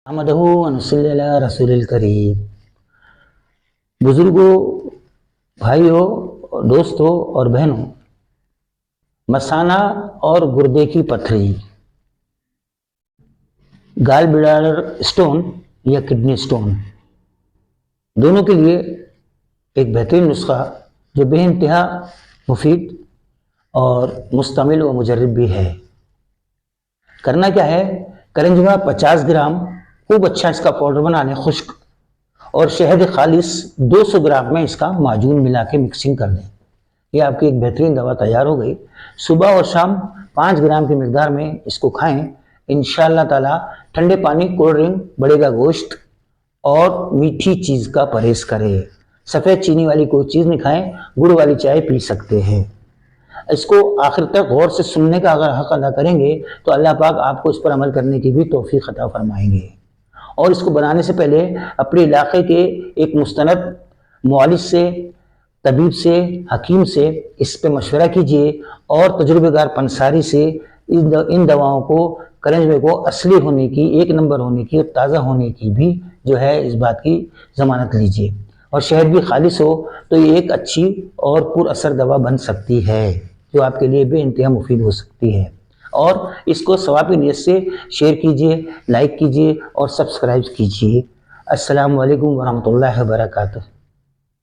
احمدہ ونصلی علی رسول الکریم۔ بزرگوں، بھائیوں، دوستوں اور بہنوں، مثانہ اور گردے کی پتھری، گال بلیڈر اسٹون یا کڈنی اسٹون، دونوں کے لیے ایک بہترین نسخہ جو بے انتہا مفید اور مستعمل و مجرب بھی ہے۔ کرنا کیا ہے، کرنجوا 50 گرام، خوب اچھا اس کا پاؤڈر بنا لیں خشک، اور شہد خالص 200 گرام میں اس کا معجون ملا کے مکسنگ کر دیں۔ یہ آپ کی ایک بہترین دوا تیار ہو گئی۔ صبح اور شام 5 گرام کی مقدار میں اس کو کھائیں، انشاءاللہ تعالی ٹھنڈے پانی، کولڈ ڈرنک، بڑے کا گوشت اور میٹھی چیز کا پرہیز کریں۔ سفید چینی والی کوئی چیز نہیں کھائیں، گڑ والی چائے پی سکتے ہیں۔ اس کو آخر تک غور سے سننے کا اگر حق ادا کریں گے تو اللہ پاک آپ کو اس پر عمل کرنے کی بھی توفیق عطا فرمائیں گے۔ اور اس کو بنانے سے پہلے اپنے علاقے کے ایک مستند معالج سے، طبیب سے، حکیم سے اس پہ مشورہ کیجئے، اور تجربہ کار پنساری سے ان دواؤں کو، کرنجوے کو اصلی ہونے کی، ایک نمبر ہونے کی اور تازہ ہونے کی بھی جو ہے اس بات کی ضمانت لیجئے۔ اور شہد بھی خالص ہو تو یہ ایک اچھی اور پر اثر دوا بن سکتی ہے جو آپ کے لیے بے انتہا مفید ہو سکتی ہے۔ اور اس کو ثواب کی نیت سے شیئر کیجئے، لائک کیجئے اور سبسکرائب کیجئے۔ السلام علیکم ورحمۃ اللہ وبرکاتہ۔